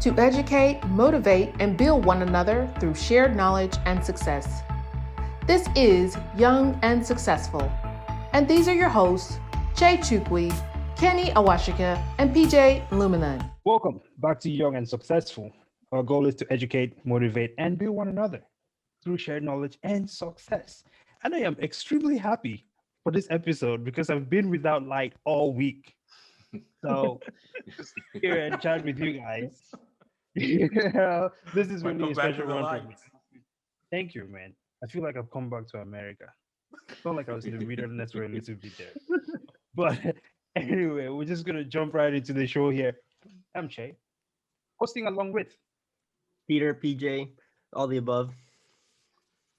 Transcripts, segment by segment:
to educate, motivate, and build one another through shared knowledge and success. This is Young and Successful, and these are your hosts, Jay Chukwi, Kenny Awashika, and PJ Luminan. Welcome back to Young and Successful. Our goal is to educate, motivate, and build one another through shared knowledge and success. And I am extremely happy for this episode because I've been without light all week. So here and chat with you guys. This is really a special one for me. Thank you, man. I feel like I've come back to America. It's not like I was in the wilderness for a little bit there. But anyway, we're just gonna jump right into the show here. I'm Che, hosting along with Peter, PJ, all the above.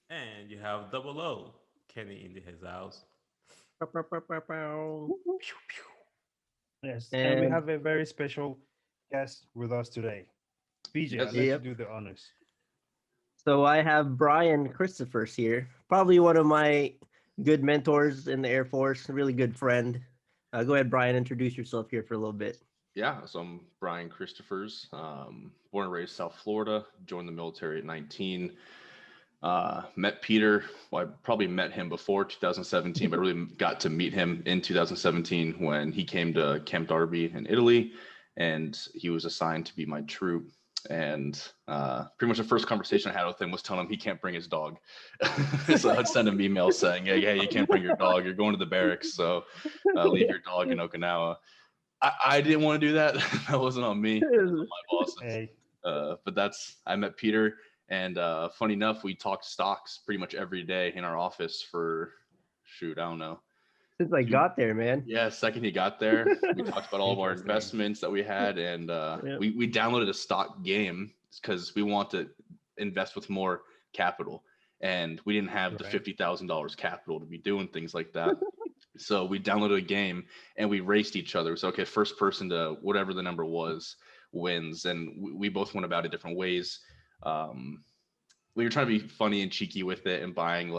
And you have Double O, Kenny in his house. Yes, and we have a very special guest with us today. PJ, I'll let you do the honors. So I have Brian Christophers here, probably one of my good mentors in the Air Force, a really good friend. Go ahead, Brian, introduce yourself here for a little bit. Yeah, so I'm Brian Christophers, born and raised South Florida, joined the military at 19. Met Peter. Well, I probably met him before 2017, but really got to meet him in 2017 when he came to Camp Darby in Italy, and he was assigned to be my troop. And pretty much the first conversation I had with him was telling him he can't bring his dog. So I'd send him emails saying, hey, you can't bring your dog. You're going to the barracks, so leave your dog in Okinawa. I didn't want to do that. That wasn't on me. It was my bosses. Hey. But I met Peter. And funny enough, we talked stocks pretty much every day in our office for, I don't know. Since I got there, man. Yeah, second he got there, we talked about all of our investments that we had. And we downloaded a stock game because we want to invest with more capital. And we didn't have the $50,000 capital to be doing things like that. So we downloaded a game and we raced each other. So, okay, first person to whatever the number was wins. And we both went about it different ways. We were trying to be funny and cheeky with it and buying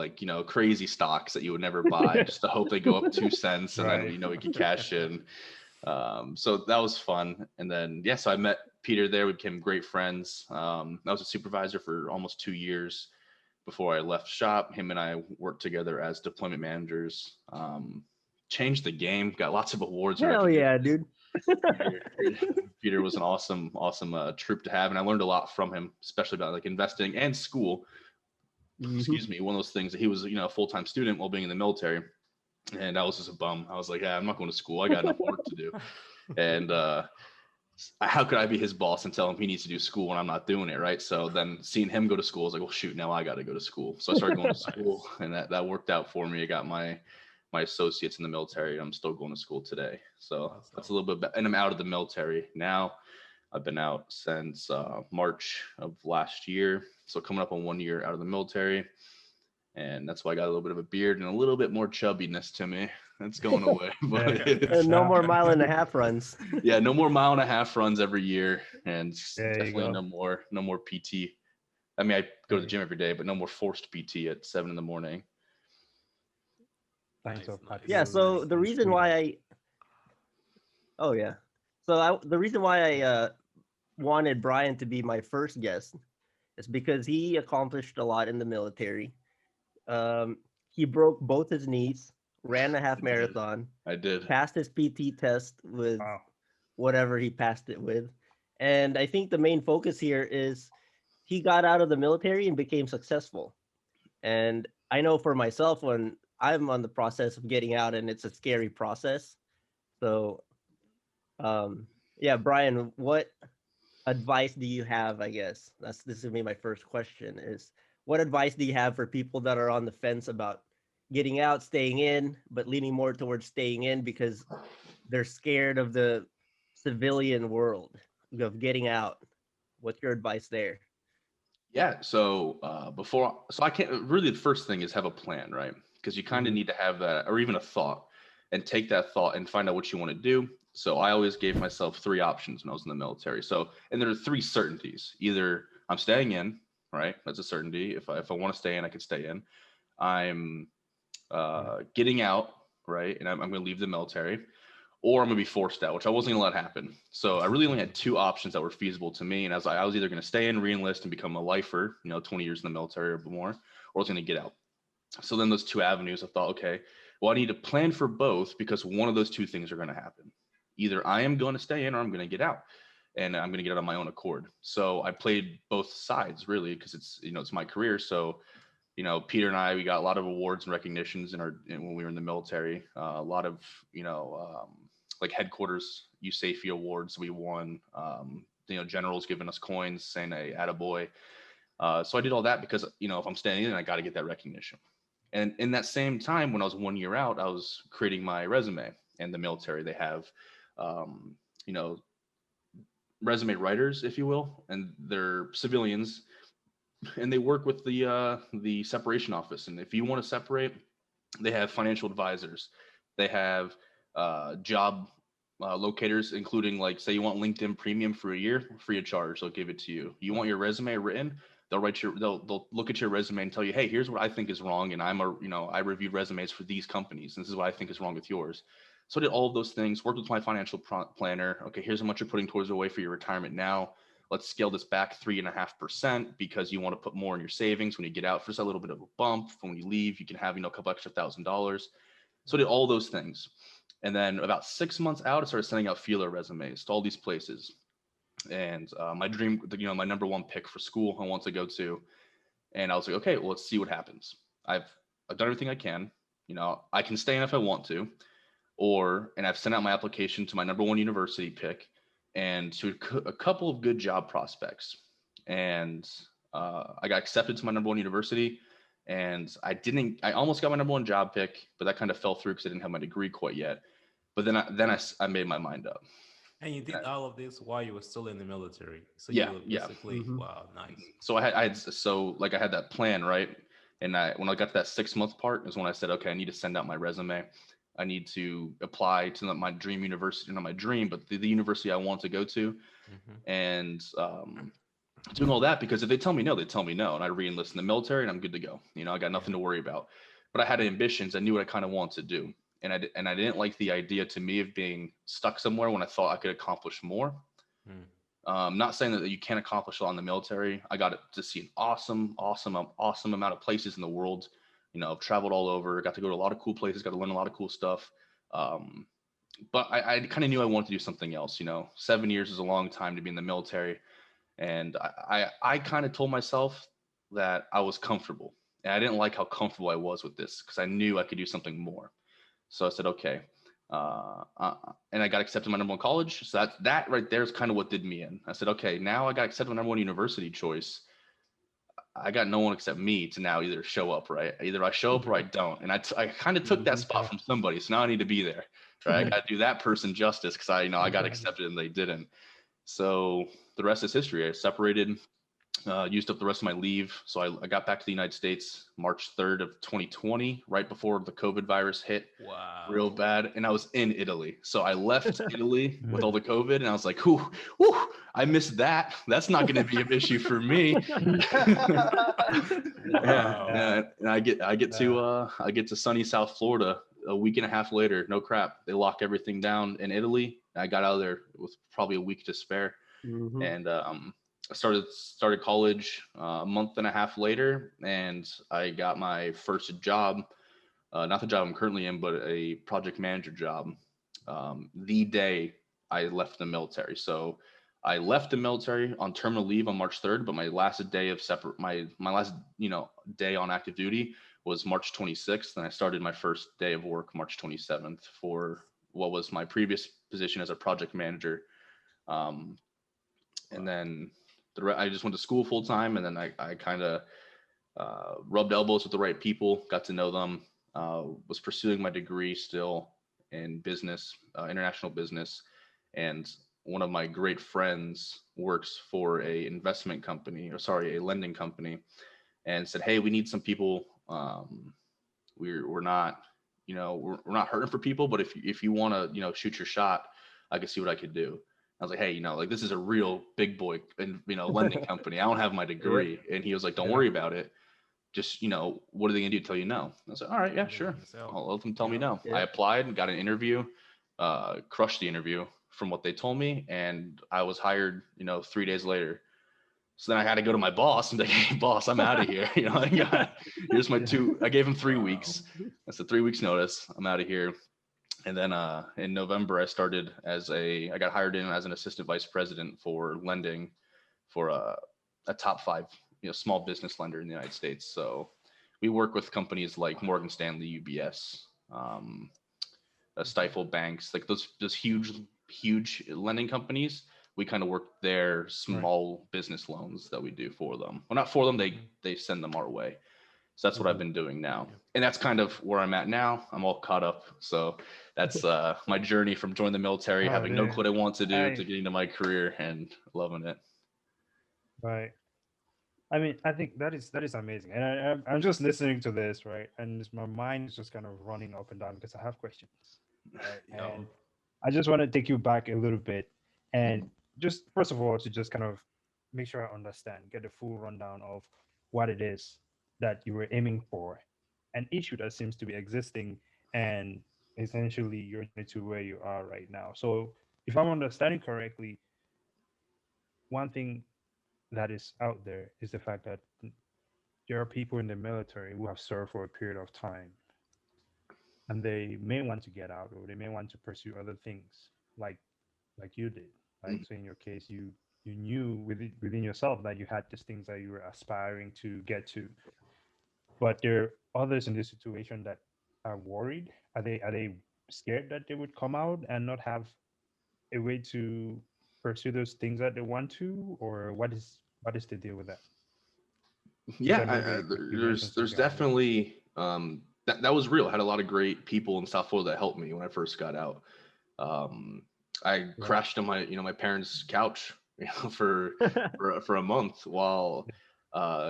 crazy stocks that you would never buy just to hope they go up 2 cents and then we could cash in. So that was fun. And then so I met Peter there. We became great friends. I was a supervisor for almost 2 years before I left shop. Him and I worked together as deployment managers. Changed the game, got lots of awards. Hell yeah, dude. Peter was an awesome troop to have, and I learned a lot from him, especially about investing and school. Excuse me, one of those things that he was a full-time student while being in the military, and I was just a bum. I was like, I'm not going to school. I got enough work to do. And how could I be his boss and tell him he needs to do school when I'm not doing it, right? So then seeing him go to school, I was like, well, shoot, now I got to go to school. So I started going to school, and that worked out for me. I got my associates in the military. I'm still going to school today. So that's a little bit, and I'm out of the military now. I've been out since March of last year. So coming up on 1 year out of the military. And that's why I got a little bit of a beard and a little bit more chubbiness to me. That's going away. But no more 1.5 mile runs. Yeah, no more 1.5 mile runs every year. And definitely no more PT. I mean, I go to the gym every day, but no more forced PT at 7 a.m. Nice. So the reason why the reason why I wanted Brian to be my first guest is because he accomplished a lot in the military. He broke both his knees, ran a half marathon. I did. Passed his PT test with whatever he passed it with. And I think the main focus here is he got out of the military and became successful. And I know for myself, when I'm on the process of getting out, and it's a scary process. So, Brian, what advice do you have? I guess this is gonna be my first question: is what advice do you have for people that are on the fence about getting out, staying in, but leaning more towards staying in because they're scared of the civilian world of getting out? What's your advice there? Yeah. So I can't really. The first thing is have a plan, right? Because you kind of need to have that, or even a thought, and take that thought and find out what you want to do. So I always gave myself 3 options when I was in the military. And there are 3 certainties. Either I'm staying in, right? That's a certainty. If I want to stay in, I can stay in. I'm getting out, right? And I'm going to leave the military, or I'm gonna be forced out, which I wasn't gonna let happen. So I really only had two options that were feasible to me, and I was either gonna stay in, reenlist, and become a lifer, 20 years in the military or more, or I was gonna get out. So then those two avenues, I thought, okay, well, I need to plan for both because one of those two things are gonna happen. Either I am going to stay in or I'm gonna get out, and I'm gonna get out on my own accord. So I played both sides really because it's my career. So Peter and I, we got a lot of awards and recognitions when we were in the military. A lot of like headquarters USAFE awards we won. Generals giving us coins saying, "Hey, attaboy." So I did all that because if I'm staying in, I got to get that recognition. And in that same time, when I was 1 year out, I was creating my resume. And the military, they have, resume writers, if you will, and they're civilians, and they work with the separation office. And if you want to separate, they have financial advisors. They have job locators, including like, say you want LinkedIn Premium for a year, free of charge. They'll give it to you. You want your resume written? They'll look at your resume and tell you, hey, here's what I think is wrong, and I reviewed resumes for these companies, and this is what I think is wrong with yours. So I did all of those things. Worked with my financial planner. Okay, here's how much you're putting towards away for your retirement now. Let's scale this back 3.5% because you want to put more in your savings when you get out for a little bit of a bump. When you leave, you can have a couple extra $1,000. So I did all those things. And then about 6 months out, I started sending out feeler resumes to all these places. And my dream, my number one pick for school I want to go to. And I was like, okay, well, let's see what happens. I've done everything I can. I can stay in if I want to, and I've sent out my application to my number one university pick and to a couple of good job prospects. And I got accepted to my number one university. And I almost got my number one job pick, but that kind of fell through because I didn't have my degree quite yet. But then I made my mind up. And you did all of this while you were still in the military. So Yeah, you were yeah. basically, wow, nice. So I had that plan, right? And when I got to that 6 month part is when I said, okay, I need to send out my resume. I need to apply to my dream university, not my dream, but the university I want to go to. And doing all that because if they tell me no, they tell me no. And I re-enlist in the military and I'm good to go. I got nothing to worry about. But I had ambitions. I knew what I kind of wanted to do. And I didn't like the idea to me of being stuck somewhere when I thought I could accomplish more. Not saying that you can't accomplish a lot in the military. I got to see an awesome amount of places in the world. I've traveled all over, got to go to a lot of cool places, got to learn a lot of cool stuff. But I kind of knew I wanted to do something else. 7 years is a long time to be in the military. And I kind of told myself that I was comfortable. And I didn't like how comfortable I was with this because I knew I could do something more. So I said, okay. And I got accepted to my number one college. So that right there is kind of what did me in. I said, okay, now I got accepted to my number one university choice. I got no one except me to now either show up, right? Either I show up or I don't. And I kind of took that spot from somebody. So now I need to be there, right? I got to do that person justice because I got accepted and they didn't. So the rest is history. I separated, used up the rest of my leave. So I got back to the United States March 3rd of 2020, right before the COVID virus hit real bad. And I was in Italy. So I left Italy with all the COVID and I was like, whew, I missed that. That's not going to be an issue for me. And I get to sunny South Florida a week and a half later. No crap. They lock everything down in Italy. I got out of there with probably a week to spare. And I started college a month and a half later, and I got my first job, not the job I'm currently in, but a project manager job the day I left the military. So I left the military on terminal leave on March 3rd, but my last day of my last day on active duty was March 26th, and I started my first day of work March 27th for what was my previous position as a project manager. And then I just went to school full time, and then I kind of rubbed elbows with the right people, got to know them, was pursuing my degree still in business, international business. And one of my great friends works for a lending company, and said, hey, we need some people. We're not hurting for people, but if you want to, shoot your shot, I can see what I could do. I was like, hey, this is a real big boy and lending company. I don't have my degree. And he was like, don't worry about it. Just, what are they gonna do? Tell you no? I was like, all right, yeah, sure. I'll let them tell me no. I applied and got an interview. crushed the interview from what they told me, and I was hired, 3 days later. So then I had to go to my boss and be like, hey, boss, I'm out of here. Here's my I gave him 3 weeks. That's a 3 weeks notice. I'm out of here. And then in November, I got hired in as an assistant vice president for lending for a top 5, small business lender in the United States. So we work with companies like Morgan Stanley, UBS, Stifel banks, like those huge lending companies. We kind of work their small business loans that we do for them. Well, not for them, they send them our way. So that's what I've been doing now. And that's kind of where I'm at now. I'm all caught up. So that's my journey from joining the military, having no clue what I want to do, to getting to my career and loving it. Right. I mean, I think that is amazing. And I'm just listening to this, right? And my mind is just kind of running up and down because I have questions. Right? And I just want to take you back a little bit and just, first of all, to just kind of make sure I understand, get the full rundown of what it is that you were aiming for, an issue that seems to be existing, and essentially you're to where you are right now. So if I'm understanding correctly, one thing that is out there is the fact that there are people in the military who have served for a period of time, and they may want to get out, or they may want to pursue other things like you did. Like, so in your case, you knew within yourself that you had these things that you were aspiring to get to, but there are others in this situation that are worried. Are they scared that they would come out and not have a way to pursue those things that they want to, or what is the deal with that? Yeah, there's definitely that was real. I had a lot of great people in South Florida that helped me when I first got out. I crashed on my parents' couch for a month while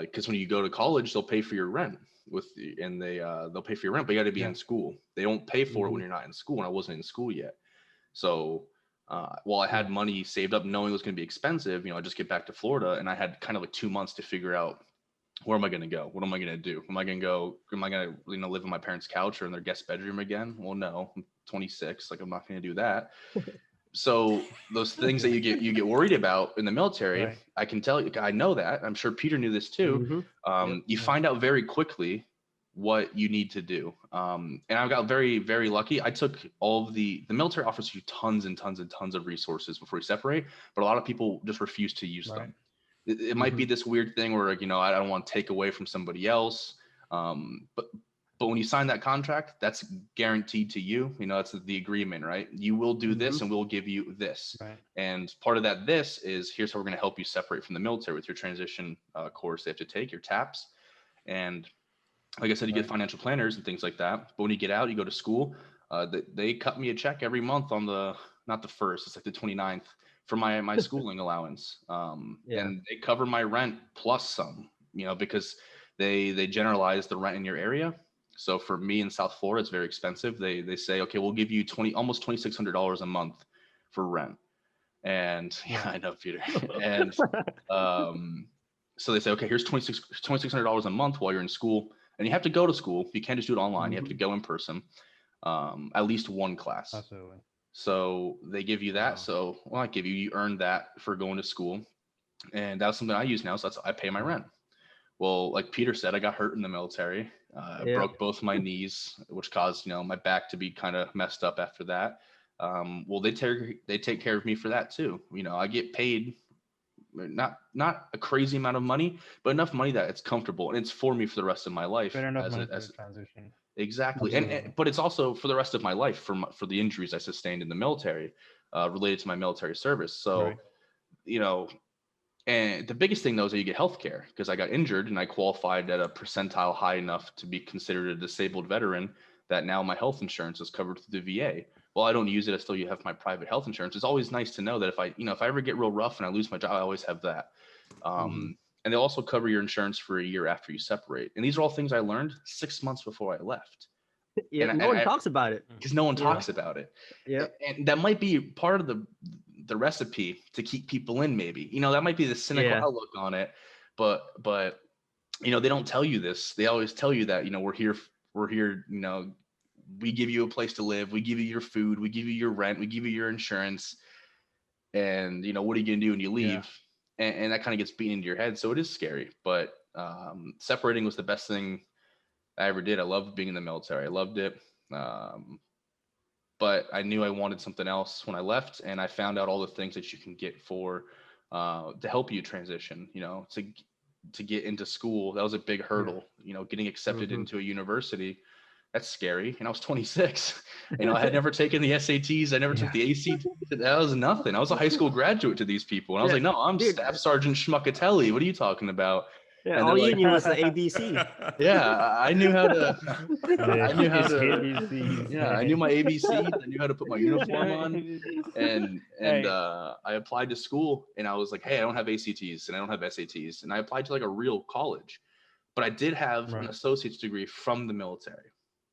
because when you go to college, they'll pay for your rent they'll pay for your rent, but you got to be in school. They don't pay for it when you're not in school, and I wasn't in school yet. So while I had money saved up, knowing it was going to be expensive, I just get back to Florida, and I had kind of like 2 months to figure out, where am I going to go? What am I going to do? Am I going to live in my parents' couch or in their guest bedroom again? Well, no, I'm 26. Like, I'm not going to do that. So those things that you get worried about in the military, right. I can tell you, I know that. I'm sure Peter knew this too. You find out very quickly what you need to do. And I got very, very lucky. I took all of the military offers you tons and tons and tons of resources before you separate, but a lot of people just refuse to use them. It might be this weird thing where, I don't want to take away from somebody else. But when you sign that contract, that's guaranteed to you. That's the agreement, right? You will do this and we'll give you this. Right. And part of this is, here's how we're going to help you separate from the military with your transition course they have to take, your TAPS. And like I said, you get financial planners and things like that. But when you get out, you go to school. They cut me a check every month on not the first, it's like the 29th for my schooling allowance. And they cover my rent plus some, because they generalize the rent in your area. So for me in South Florida, it's very expensive. They say, okay, we'll give you almost $2,600 a month for rent. And I know, Peter. And so they say, okay, here's $2,600 a month while you're in school, and you have to go to school. You can't just do it online. You have to go in person, at least one class. Absolutely. So they give you that. Wow. So you earn that for going to school, and that's something I use now. So I pay my rent. Well, like Peter said, I got hurt in the military. I broke both my knees, which caused, my back to be kind of messed up after that. Well, they take care of me for that too. I get paid not a crazy amount of money, but enough money that it's comfortable and it's for me for the rest of my life. Fair enough money for transition. Exactly. But it's also for the rest of my life for the injuries I sustained in the military, related to my military service. So, and the biggest thing though is that you get healthcare, because I got injured and I qualified at a percentile high enough to be considered a disabled veteran, that now my health insurance is covered through the VA. Well, I don't use it. I still have my private health insurance. It's always nice to know that if I ever get real rough and I lose my job, I always have that. And they also cover your insurance for a year after you separate. And these are all things I learned 6 months before I left. Yeah, no one talks about it. Because no one talks about it. Yeah. And that might be part of the recipe to keep people in, maybe. That might be the cynical outlook on it. But they don't tell you this. They always tell you that, we're here, we give you a place to live, we give you your food, we give you your rent, we give you your insurance, and what are you gonna do when you leave? And that kind of gets beaten into your head. So it is scary, but separating was the best thing I ever did. I loved being in the military. I loved it. But I knew I wanted something else when I left, and I found out all the things that you can get for to help you transition, to get into school. That was a big hurdle, getting accepted into a university. That's scary. And I was 26. I had never taken the SATs. I never took the ACT. That was nothing. I was a high school graduate to these people. And I was like, no, I'm Staff Sergeant Schmuckatelli. What are you talking about? Yeah, and all you like, knew was the ABC. Yeah, I knew how to. I knew how to. ABCs, Yeah, I knew my ABCs. I knew how to put my uniform on, and I applied to school, and I was like, hey, I don't have ACTs and I don't have SATs, and I applied to like a real college, but I did have an associate's degree from the military,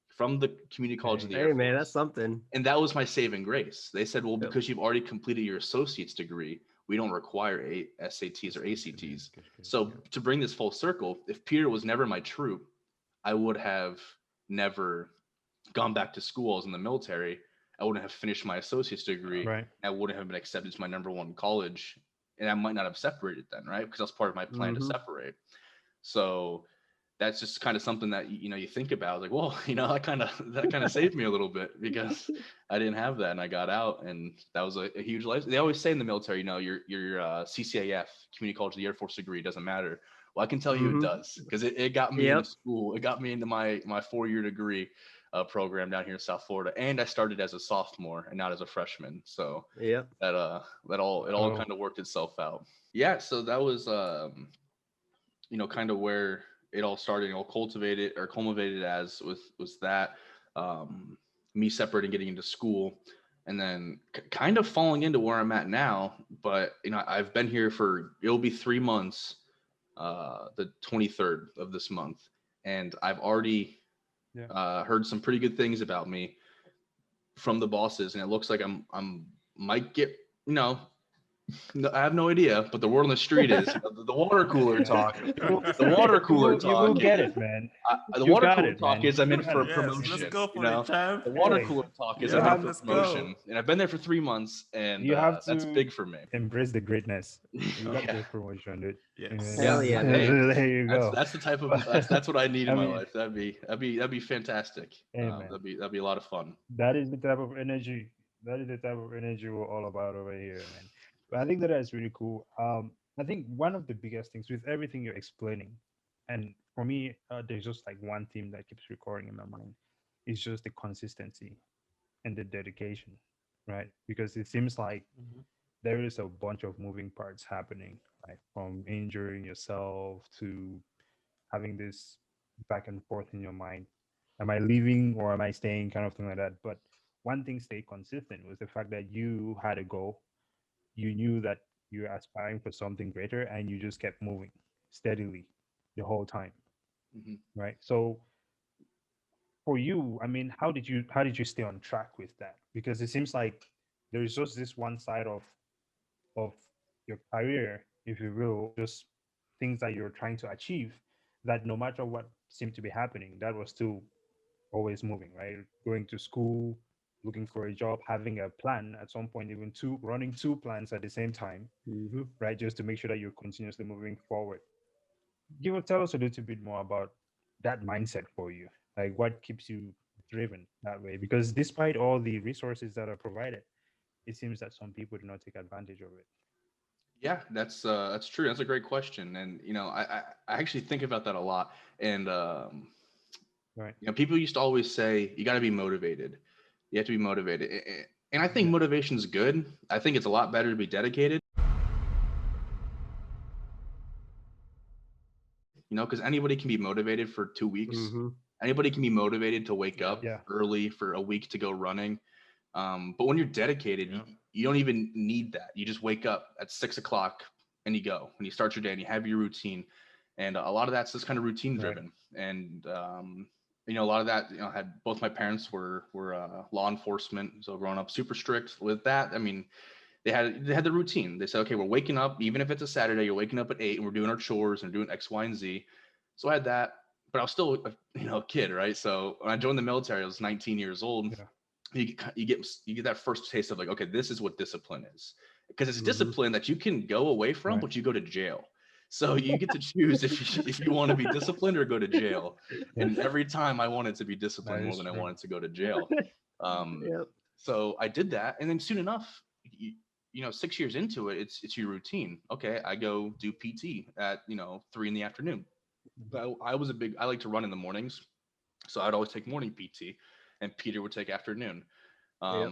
from the community college of the Air Force. Hey man, that's something. And that was my saving grace. They said, well, because you've already completed your associate's degree, we don't require SATs or ACTs. So to bring this full circle, if Peter was never my troop, I would have never gone back to school. I was in the military. I wouldn't have finished my associate's degree. Right. I wouldn't have been accepted to my #1 college. And I might not have separated then, right? Because that's part of my plan to separate. So that's just kind of something that you think about, like, well, that kind of saved me a little bit, because I didn't have that and I got out, and that was a huge life. They always say in the military, your CCAF, Community College of the Air Force degree, doesn't matter. Well, I can tell you it does, because it got me into school. It got me into my 4-year degree program down here in South Florida, and I started as a sophomore and not as a freshman. So that all kind of worked itself out. Yeah, so that was kind of where it all started, cultivated as was that me separating, getting into school, and then kind of falling into where I'm at now. But I've been here it'll be 3 months, the 23rd of this month, and I've already heard some pretty good things about me from the bosses, and it looks like I'm might get I have no idea, but the word on the street is the water cooler talk. The water cooler talk. You will get it, man. The water cooler talk is I'm in for a promotion. Let's go for it, champ. The water cooler talk is I'm in for a promotion, and I've been there for 3 months, and that's big for me. Embrace the greatness. You got this promotion, dude. Yes. Hell yeah, there you go. That's the type of that's what I need in my life. That'd be fantastic. That'd be a lot of fun. That is the type of energy. That is the type of energy we're all about over here, man. But I think that is really cool. I think one of the biggest things with everything you're explaining, and for me, there's just like one theme that keeps recurring in my mind, is just the consistency and the dedication, right? Because it seems like there is a bunch of moving parts happening, right? From injuring yourself to having this back and forth in your mind. Am I leaving or am I staying, kind of thing like that. But one thing stayed consistent was the fact that you had a goal. You knew that you were aspiring for something greater, and you just kept moving steadily the whole time, right? So for you, I mean, how did you stay on track with that? Because it seems like there is just this one side of your career, if you will, just things that you're trying to achieve, that no matter what seemed to be happening, that was still always moving, right? Going to school, looking for a job, having a plan at some point, even running 2 plans at the same time, right? Just to make sure that you're continuously moving forward. Tell us a little bit more about that mindset for you. Like, what keeps you driven that way? Because despite all the resources that are provided, it seems that some people do not take advantage of it. Yeah, that's true. That's a great question, and I actually think about that a lot. And right, people used to always say you got to be motivated. You have to be motivated. And I think motivation is good. I think it's a lot better to be dedicated. Because anybody can be motivated for 2 weeks. Anybody can be motivated to wake up early for a week to go running. But when you're dedicated, you don't even need that. You just wake up at 6 o'clock and you go, and you start your day and you have your routine. And a lot of that's just kind of routine driven. Right. And, a lot of that, had both my parents were law enforcement. So growing up super strict with that. I mean, they had the routine. They said, okay, we're waking up, even if it's a Saturday, you're waking up at 8 and we're doing our chores and doing X, Y, and Z. So I had that, but I was still a kid, right? So when I joined the military, I was 19 years old. Yeah. You get that first taste of like, okay, this is what discipline is, because it's Mhm. discipline that you can go away from, Right. but you go to jail. So you get to choose if you want to be disciplined or go to jail. And every time I wanted to be disciplined That more is than I true. wanted to go to jail. Yep. So I did that, and then soon enough, 6 years into it, it's your routine. Okay, I go do PT at 3 p.m. I like to run in the mornings, so I'd always take morning PT, and Peter would take afternoon. Yep.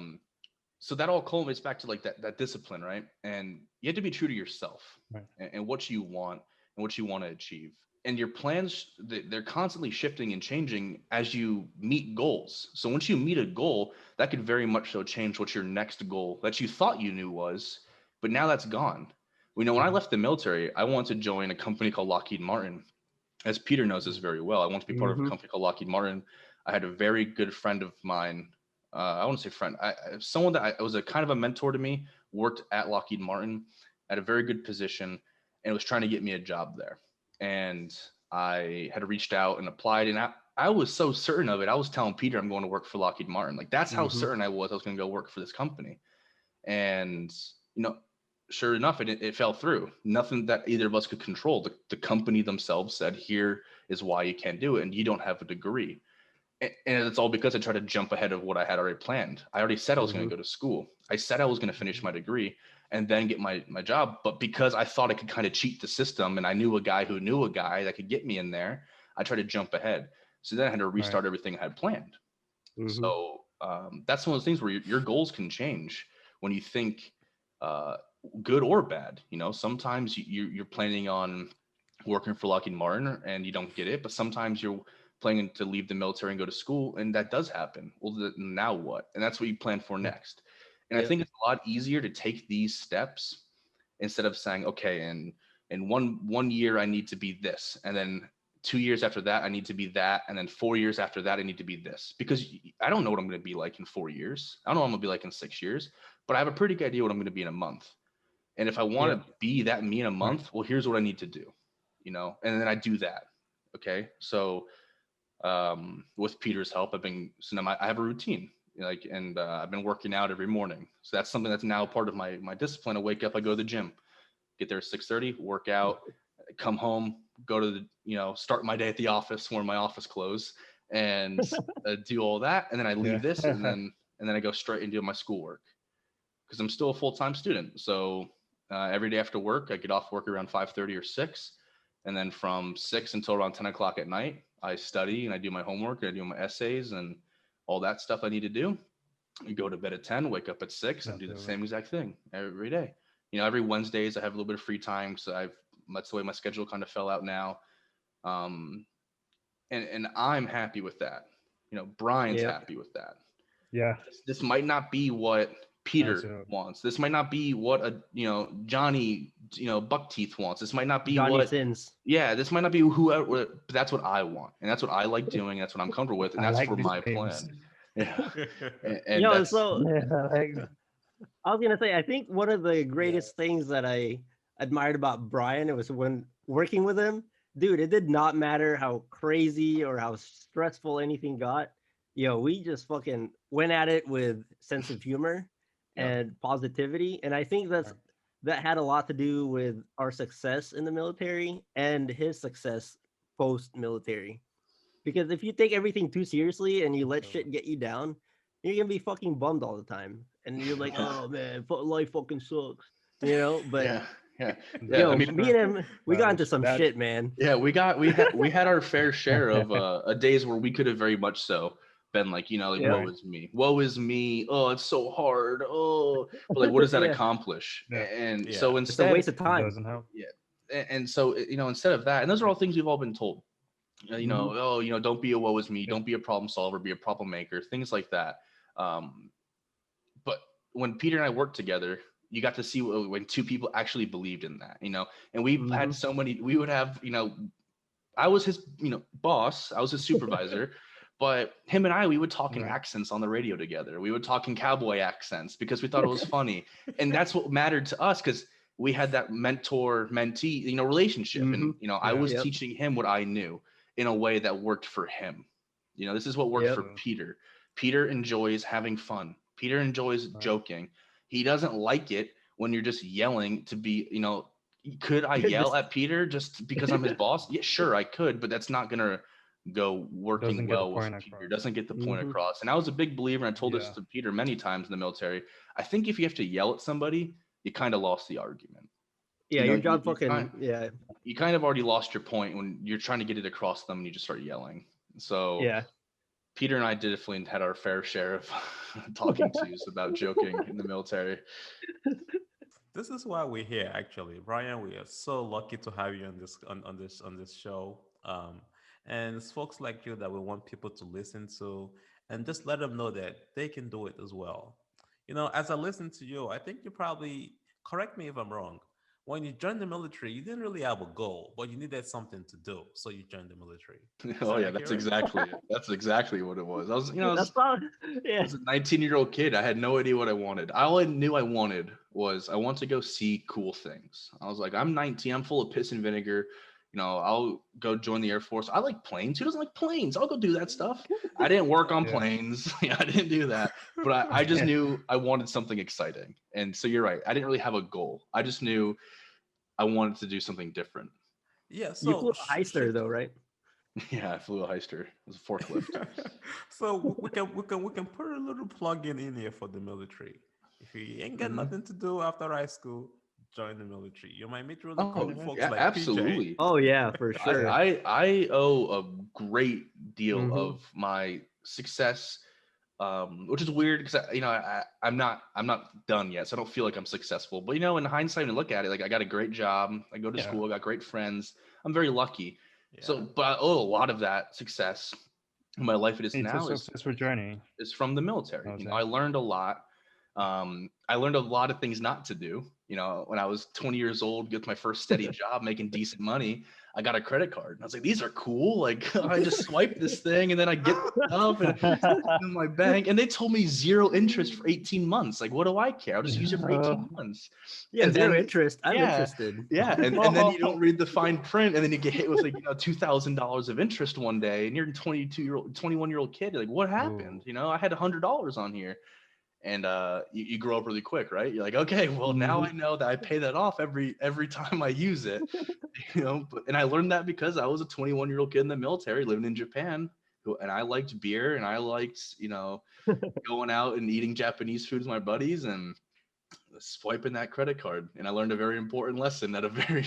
So that all culminates back to like that discipline, right? And you have to be true to yourself Right. and what you want and what you want to achieve. And your plans, they're constantly shifting and changing as you meet goals. So once you meet a goal, that could very much so change what your next goal that you thought you knew was, but now that's gone. When I left the military, I wanted to join a company called Lockheed Martin. As Peter knows this very well, I want to be part of a Mhm. company called Lockheed Martin. I had a very good friend of mine. I wouldn't say friend. Someone that was a kind of a mentor to me. Worked at Lockheed Martin at a very good position, and was trying to get me a job there. And I had reached out and applied, and I was so certain of it. I was telling Peter I'm going to work for Lockheed Martin. Like that's how Mhm. certain I was going to go work for this company. And sure enough, it fell through. Nothing that either of us could control. The company themselves said, here is why you can't do it, and you don't have a degree. And it's all because I tried to jump ahead of what I had already planned. I already said I was going to go to school. I said I was going to finish my degree and then get my job. But because I thought I could kind of cheat the system, and I knew a guy who knew a guy that could get me in there, I tried to jump ahead. So then I had to restart everything I had planned. Mhm. So that's one of those things where your goals can change when you think good or bad. Sometimes you're planning on working for Lockheed Martin and you don't get it, but sometimes you're planning to leave the military and go to school, and that does happen. Well, now what? And that's what you plan for next. And I Yep. think it's a lot easier to take these steps instead of saying, okay, in one year I need to be this, and then 2 years after that I need to be that, and then 4 years after that I need to be this. Because I don't know what I'm going to be like in 4 years. I don't know what I'm going to be like in 6 years, but I have a pretty good idea what I'm going to be in a month. And if I want Yep. to be that me in a month, well, here's what I need to do, and then I do that. Okay. So with Peter's help, I have a routine, and I've been working out every morning. So that's something that's now part of my discipline. I wake up, I go to the gym, get there at 6:30, work out, come home, go to start my day at the office when my office close, and do all that. And then I leave this, and then I go straight into my schoolwork, because I'm still a full-time student. So every day after work, I get off work around 5:30 or 6. And then from 6 until around 10 o'clock at night, I study and I do my homework and I do my essays and all that stuff I need to do. I go to bed at 10, wake up at 6, and do the same exact thing every day. Every Wednesdays I have a little bit of free time. So that's the way my schedule kind of fell out now. And I'm happy with that. Brian's Yep. happy with that. Yeah. This might not be what Peter Absolutely. wants. This might not be what Johnny, Buckteeth wants. This might not be Johnny what Sins. this might not be whoever, but that's what I want. And that's what I like doing. That's what I'm comfortable with. And I that's like for these my names. plan. Yeah. And Yo, that's, so Yeah, I was gonna say, I think one of the greatest things that I admired about Brian, it was when working with him, dude, it did not matter how crazy or how stressful anything got. We just fucking went at it with sense of humor Yeah. and positivity. And I think that had a lot to do with our success in the military and his success post-military. Because if you take everything too seriously and you let shit get you down, you're gonna be fucking bummed all the time. And you're like, oh man, life fucking sucks. But yeah. yo, I mean, me and him, we got into some that- shit, man. yeah, we had our fair share of days where we could have very much so been like, Yeah. woe is me. Oh, it's so hard. Oh, but like, what does that Yeah. accomplish? Yeah. And Yeah. so It's a instead, waste of It time. doesn't help. and so instead of that, and those are all things we've all been told. Mhm. Don't be a woe is me. Don't be a problem solver. Be a problem maker. Things like that. But when Peter and I worked together, you got to see when two people actually believed in that. And we've had Mhm. so many. We would have, I was his, boss. I was his supervisor. But him and we would talk in Right. accents on the radio together. We would talk in cowboy accents because we thought it was funny. And that's what mattered to us, because we had that mentor-mentee, relationship. And, I was Yep. teaching him what I knew. in a way that worked for him. This is what worked Yep. for Peter. Peter enjoys having fun. Peter enjoys joking. He doesn't like it when you're just yelling to be, could I yell Just- at Peter just because I'm his boss? Yeah, sure, I could, but that's not gonna go working Doesn't get the well with point Peter. across. Doesn't get the point Mhm. across. And I was a big believer, and I told this Yeah. to Peter many times in the military. I think if you have to yell at somebody, you kind of lost the argument. Yeah, You know, your you- job you fucking kind- yeah. You kind of already lost your point when you're trying to get it across to them and you just start yelling. So Yeah. Peter and I definitely had our fair share of talking tos about joking in the military. This is why we're here, actually, Brian. We are so lucky to have you on this show. And it's folks like you that we want people to listen to, and just let them know that they can do it as well. As I listen to you, I think you probably correct me if I'm wrong. When you joined the military, you didn't really have a goal, but you needed something to do, so you joined the military. Is Oh that yeah, that's accurate? exactly it. That's exactly what it was. I That's fine. Yeah. was a 19-year-old kid. I had no idea what I wanted. All I knew I wanted was I want to go see cool things. I was like, I'm 19. I'm full of piss and vinegar. I'll go join the Air Force. I like planes. Who doesn't like planes? I'll go do that stuff. I didn't work on Yeah. planes. I didn't do that. But I just knew I wanted something exciting. And so you're right. I didn't really have a goal. I just knew I wanted to do something different. Yeah. You flew So a heister though, right? Yeah, I flew a heister. It was a forklift. So we can put a little plug-in in here for the military. If you ain't got Mhm. nothing to do after high school, join the military. You might meet really Oh, cool folks yeah, like absolutely. Oh yeah, for sure. I owe a great deal Mhm. of my success, which is weird because I'm not done yet, so I don't feel like I'm successful. But in hindsight, when you look at it, like I got a great job, I go to Yeah. school, I got great friends, I'm very lucky. Yeah. So, but I owe a lot of that success in my life it is It's now a successful journey. is from the military. Okay. I learned a lot. I learned a lot of things not to do. When I was 20 years old, get my first steady job, making decent money, I got a credit card. And I was like, these are cool. Like I just swipe this thing and then I get up and in my bank. And they told me 0 interest for 18 months. Like, what do I care? I'll just use it for 18 months. Yeah, And zero then- interest. I'm yeah. interested. Yeah. And then you don't read the fine print and then you get hit with like, $2,000 of interest one day and you're a 21-year-old kid. You're like, what happened? I had $100 on here. And you grow up really quick, right? You're like, okay, well now I know that I pay that off every time I use it, and I learned that because I was a 21-year-old kid in the military living in Japan, and I liked beer and I liked going out and eating Japanese food with my buddies and swiping that credit card. And I learned a very important lesson at a very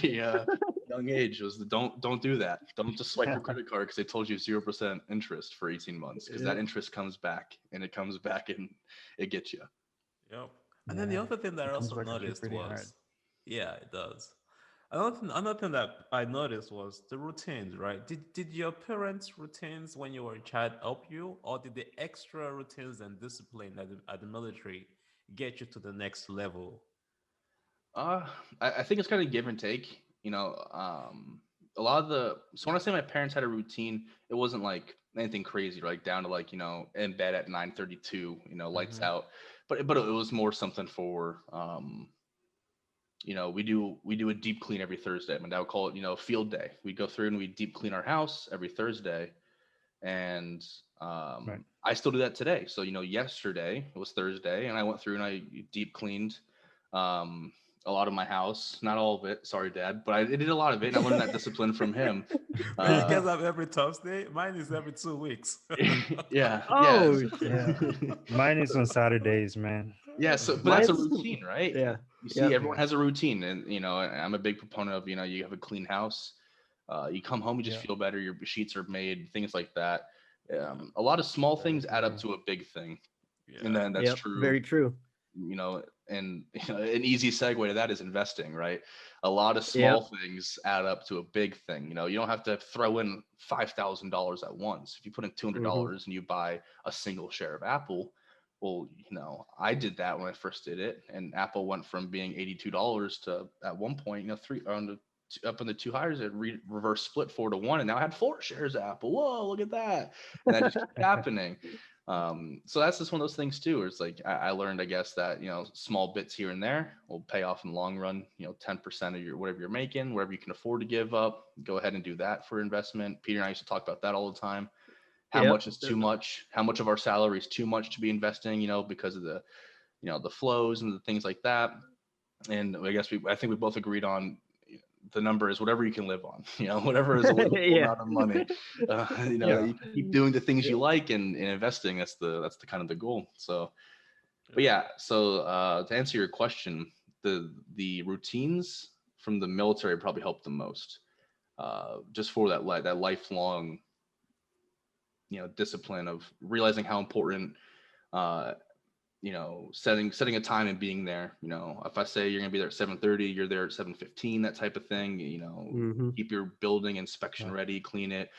young age was don't do that. Don't just swipe your credit card because they told you 0% interest for 18 months because that interest comes back and it comes back and it gets you. Yep. And then the Yeah, other thing that I it comes also back at you noticed pretty was, hard. yeah, it does. Another thing that I noticed was the routines, right? Did your parents' routines when you were a child help you, or did the extra routines and discipline at the military get you to the next level? I think it's kind of give and take. A lot of so when I say my parents had a routine, it wasn't like anything crazy, like down to like in bed at 9:32, lights Mhm. out, but it was more something for we do a deep clean every Thursday. My dad would call it field day. We go through and we deep clean our house every Thursday, and Right. I still do that today. So yesterday it was Thursday, and I went through and I deep cleaned a lot of my house, not all of it. Sorry, Dad, but I did a lot of it, and I learned that discipline from him. But you guys have every Thursday. Mine is every 2 weeks. Yeah. Oh, Yeah. Mine is on Saturdays, man. Yeah. So, but that's a Mine's- routine, right? Yeah. You see, Yep. everyone has a routine, and I'm a big proponent of you have a clean house. You come home, you just Yeah. feel better. Your sheets are made, things like that. A lot of small things add up to a big thing, and then that's Yep, true. very true. And an easy segue to that is investing, right? A lot of small things add up to a big thing. You don't have to throw in $5,000 at once. If you put in $200 and you buy a single share of Apple, well, I did that when I first did it, and Apple went from being $82 to at one point, up in the two hires, it reverse split 4-1, and now I had 4 shares of Apple. Whoa, look at that! And that just kept happening. So that's just one of those things too, where it's like I learned, I guess, that small bits here and there will pay off in the long run. 10% of your whatever you're making, whatever you can afford to give up, go ahead and do that for investment. Peter and I used to talk about that all the time. How much is too much? How much of our salary is too much to be investing? Because of the the flows and the things like that. And I guess I think we both agreed on the number is whatever you can live on, whatever is a livable amount of money. You keep doing the things you like and investing. That's the kind of the goal. So, but yeah. So to answer your question, the routines from the military probably helped the most, just for that lifelong, discipline of realizing how important, setting a time and being there. If I say you're gonna be there at 7:30, you're there at 7:15, that type of thing. Keep your building inspection ready, clean it.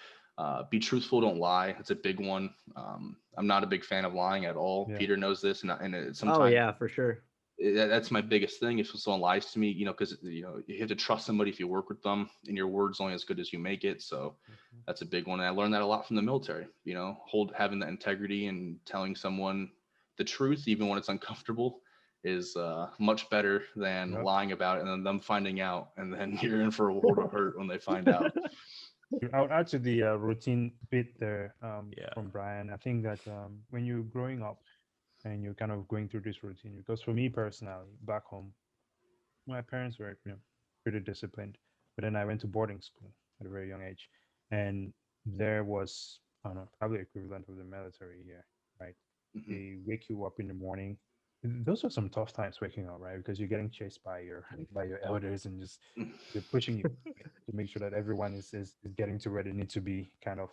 Be truthful, don't lie. That's a big one. I'm not a big fan of lying at all. Yeah. Peter knows this, and sometimes. Oh yeah, for sure. That's my biggest thing. If someone lies to me, because you have to trust somebody if you work with them, and your word's only as good as you make it. So that's a big one. And I learned that a lot from the military. Having that integrity and telling someone the truth, even when it's uncomfortable, is much better than lying about it and then them finding out, and then you're in for a world of hurt when they find out. I'll add to the routine bit there from Brian. I think that when you're growing up and you're kind of going through this routine, because for me personally, back home, my parents were pretty disciplined, but then I went to boarding school at a very young age, and there was, I don't know, probably equivalent of the military here, right? Mm-hmm. They wake you up in the morning. Those are some tough times waking up, right? Because you're getting chased by your elders, and just they're pushing you to make sure that everyone is getting to where they need to be, kind of.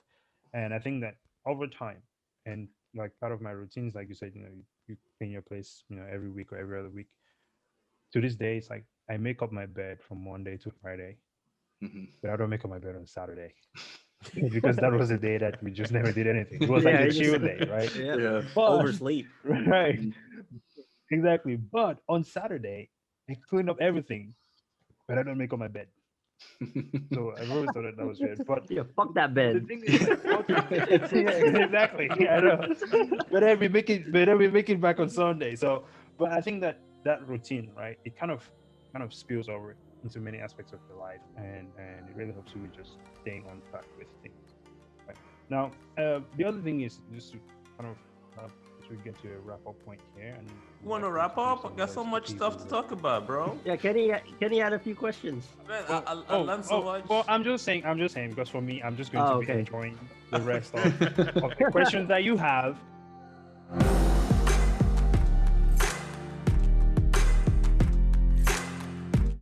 And I think that over time, and like part of my routines, like you said, you clean your place, every week or every other week. To this day, it's like I make up my bed from Monday to Friday, but I don't make up my bed on Saturday. Because that was a day that we just never did anything. It was like a chill day, right? Yeah. But, oversleep. Right. Exactly. But on Saturday, I clean up everything, but I don't make up my bed. So I've always thought that was weird. But fuck that bed. The thing is, exactly. I know. But then we make it back on Sunday. So, but I think that routine, right? It kind of spills over into many aspects of your life, and it really helps you with just staying on track with things. Right. Now, the other thing is just to kind of as we get to a wrap up point here. And you want to wrap up? I got so much stuff to talk about, bro. Yeah, Kenny had a few questions. Man, I learned so much. Well, I'm just saying because for me, I'm just going to be enjoying the rest of the questions that you have.